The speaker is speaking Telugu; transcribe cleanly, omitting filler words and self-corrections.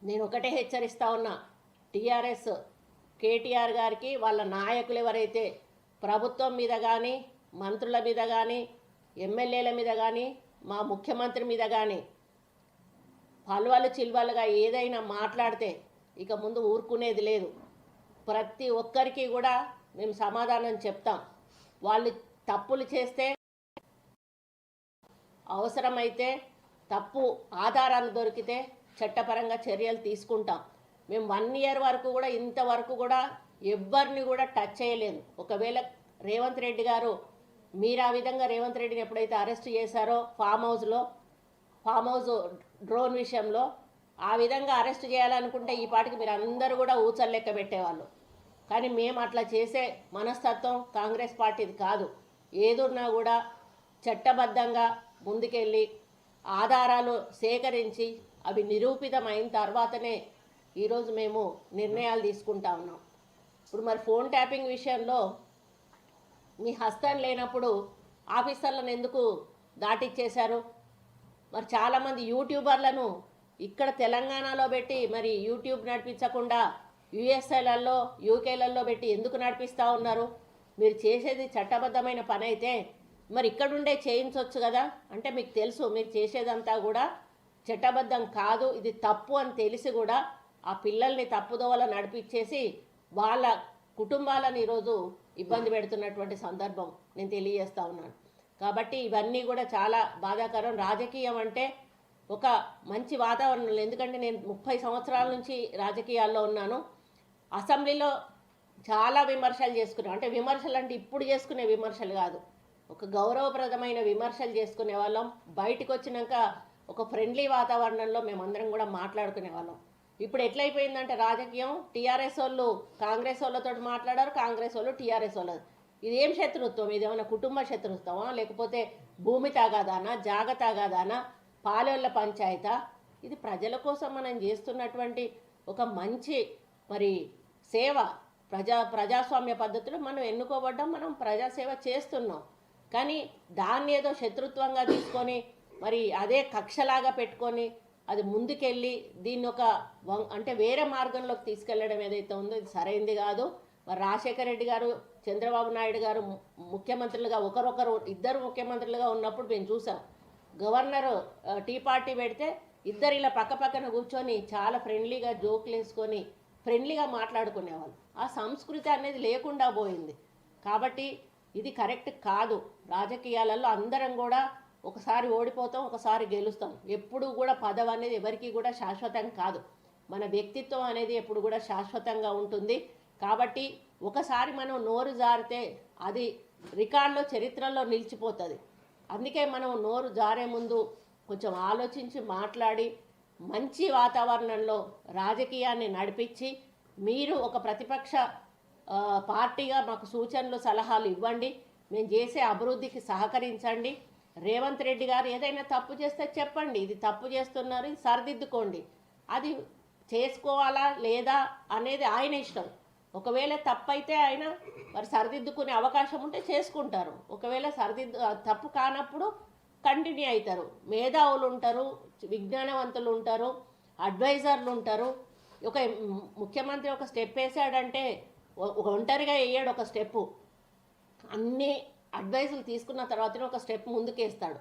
నేను ఒకటే హెచ్చరిస్తా ఉన్నా, టీఆర్ఎస్ కేటీఆర్ గారికి వాళ్ళ నాయకులు ఎవరైతే ప్రభుత్వం మీద కానీ, మంత్రుల మీద కానీ, ఎమ్మెల్యేల మీద కానీ, మా ముఖ్యమంత్రి మీద కానీ పలువలు చిల్వలుగా ఏదైనా మాట్లాడితే ఇక ముందు ఊరుకునేది లేదు. ప్రతి ఒక్కరికి కూడా మేము సమాధానం చెప్తాం. వాళ్ళు తప్పులు చేస్తే అవసరమైతే తప్పు ఆధారాలు దొరికితే చట్టపరంగా చర్యలు తీసుకుంటాం. మేము 1 ఇయర్ వరకు కూడా ఇంతవరకు కూడా ఎవ్వరిని కూడా టచ్ చేయలేదు. ఒకవేళ రేవంత్ రెడ్డి గారు మీరు ఆ విధంగా రేవంత్ రెడ్డిని ఎప్పుడైతే అరెస్ట్ చేశారో ఫామ్ హౌస్ డ్రోన్ విషయంలో ఆ విధంగా అరెస్ట్ చేయాలనుకుంటే ఈ పాటికి మీరు అందరూ కూడా ఊచలు లెక్క పెట్టేవాళ్ళు. కానీ మేము అట్లా చేసే మనస్తత్వం కాంగ్రెస్ పార్టీది కాదు. ఏదున్నా కూడా చట్టబద్ధంగా ముందుకెళ్ళి ఆధారాలు సేకరించి అవి నిరూపితమైన తర్వాతనే ఈరోజు మేము నిర్ణయాలు తీసుకుంటా ఉన్నాం. ఇప్పుడు మరి ఫోన్ ట్యాపింగ్ విషయంలో మీ హస్తం లేనప్పుడు ఆఫీసర్లను ఎందుకు దాటిచ్చేశారు? మరి చాలామంది యూట్యూబర్లను ఇక్కడ తెలంగాణలో పెట్టి మరి యూట్యూబ్ నడిపించకుండా యూఎస్ఏలలో యూకేలలో పెట్టి ఎందుకు నడిపిస్తూ ఉన్నారు? మీరు చేసేది చట్టబద్ధమైన పని అయితే మరి ఇక్కడుండే చేయించవచ్చు కదా. అంటే మీకు తెలుసు మీరు చేసేదంతా కూడా చట్టబద్ధం కాదు, ఇది తప్పు అని తెలిసి కూడా ఆ పిల్లల్ని తప్పుదోవల నడిపించేసి వాళ్ళ కుటుంబాలను ఈరోజు ఇబ్బంది పెడుతున్నటువంటి సందర్భం నేను తెలియజేస్తూ ఉన్నాను. కాబట్టి ఇవన్నీ కూడా చాలా బాధాకరం. రాజకీయం అంటే ఒక మంచి వాతావరణంలో, ఎందుకంటే నేను 30 సంవత్సరాల నుంచి రాజకీయాల్లో ఉన్నాను. అసెంబ్లీలో చాలా విమర్శలు చేసుకున్నాం. అంటే విమర్శలు అంటే ఇప్పుడు చేసుకునే విమర్శలు కాదు, ఒక గౌరవప్రదమైన విమర్శలు చేసుకునే వాళ్ళం. బయటకు వచ్చినాక ఒక ఫ్రెండ్లీ వాతావరణంలో మేమందరం కూడా మాట్లాడుకునే వాళ్ళం. ఇప్పుడు ఎట్లయిపోయిందంటే రాజకీయం టీఆర్ఎస్ వాళ్ళు కాంగ్రెస్ వాళ్ళతో మాట్లాడారు, కాంగ్రెస్ వాళ్ళు టీఆర్ఎస్ వాళ్ళు. ఇదేం శత్రుత్వం? ఇదేమన్నా కుటుంబ శత్రుత్వమా, లేకపోతే భూమి తాగాదానా, జాగ తాగాదానా, పాలెళ్ళ పంచాయతా? ఇది ప్రజల కోసం మనం చేస్తున్నటువంటి ఒక మంచి మరి సేవ. ప్రజాస్వామ్య పద్ధతిలో మనం ఎన్నుకోబడ్డాం, మనం ప్రజాసేవ చేస్తున్నాం. కానీ దాన్ని ఏదో శత్రుత్వంగా తీసుకొని మరి అదే కక్షలాగా పెట్టుకొని అది ముందుకెళ్ళి దీన్ని ఒక అంటే వేరే మార్గంలోకి తీసుకెళ్లడం ఏదైతే ఉందో ఇది సరైంది కాదు. మరి రాజశేఖర రెడ్డి గారు, చంద్రబాబు నాయుడు గారు ముఖ్యమంత్రులుగా ఇద్దరు ముఖ్యమంత్రులుగా ఉన్నప్పుడు మేము చూసాం. గవర్నరు టీ పార్టీ పెడితే ఇద్దరు ఇలా పక్కన కూర్చొని చాలా ఫ్రెండ్లీగా జోకులు వేసుకొని ఫ్రెండ్లీగా మాట్లాడుకునేవాళ్ళు. ఆ సంస్కృతి అనేది లేకుండా పోయింది. కాబట్టి ఇది కరెక్ట్ కాదు. రాజకీయాలలో అందరం కూడా ఒకసారి ఓడిపోతాం, ఒకసారి గెలుస్తాం. ఎప్పుడు కూడా పదవి అనేది ఎవరికి కూడా శాశ్వతం కాదు. మన వ్యక్తిత్వం అనేది ఎప్పుడు కూడా శాశ్వతంగా ఉంటుంది. కాబట్టి ఒకసారి మనం నోరు జారితే అది రికార్డులో చరిత్రలో నిలిచిపోతుంది. అందుకే మనం నోరు జారే ముందు కొంచెం ఆలోచించి మాట్లాడి మంచి వాతావరణంలో రాజకీయాన్ని నడిపించి మీరు ఒక ప్రతిపక్ష పార్టీగా మాకు సూచనలు సలహాలు ఇవ్వండి, మేము చేసే అభివృద్ధికి సహకరించండి. రేవంత్ రెడ్డి గారు ఏదైనా తప్పు చేస్తే చెప్పండి, ఇది తప్పు చేస్తున్నారు, ఇది సరిదిద్దుకోండి. అది చేసుకోవాలా లేదా అనేది ఆయన ఇష్టం. ఒకవేళ తప్పైతే ఆయన మరి సరిదిద్దుకునే అవకాశం ఉంటే చేసుకుంటారు. ఒకవేళ తప్పు కానప్పుడు కంటిన్యూ అవుతారు. మేధావులు ఉంటారు, విజ్ఞానవంతులు ఉంటారు, అడ్వైజర్లు ఉంటారు. ఒక ముఖ్యమంత్రి ఒక స్టెప్ వేసాడంటే ఒంటరిగా వేయడు ఒక స్టెప్పు, అన్ని అడ్వైజులు తీసుకున్న తర్వాతనే ఒక స్టెప్ ముందుకేస్తాడు.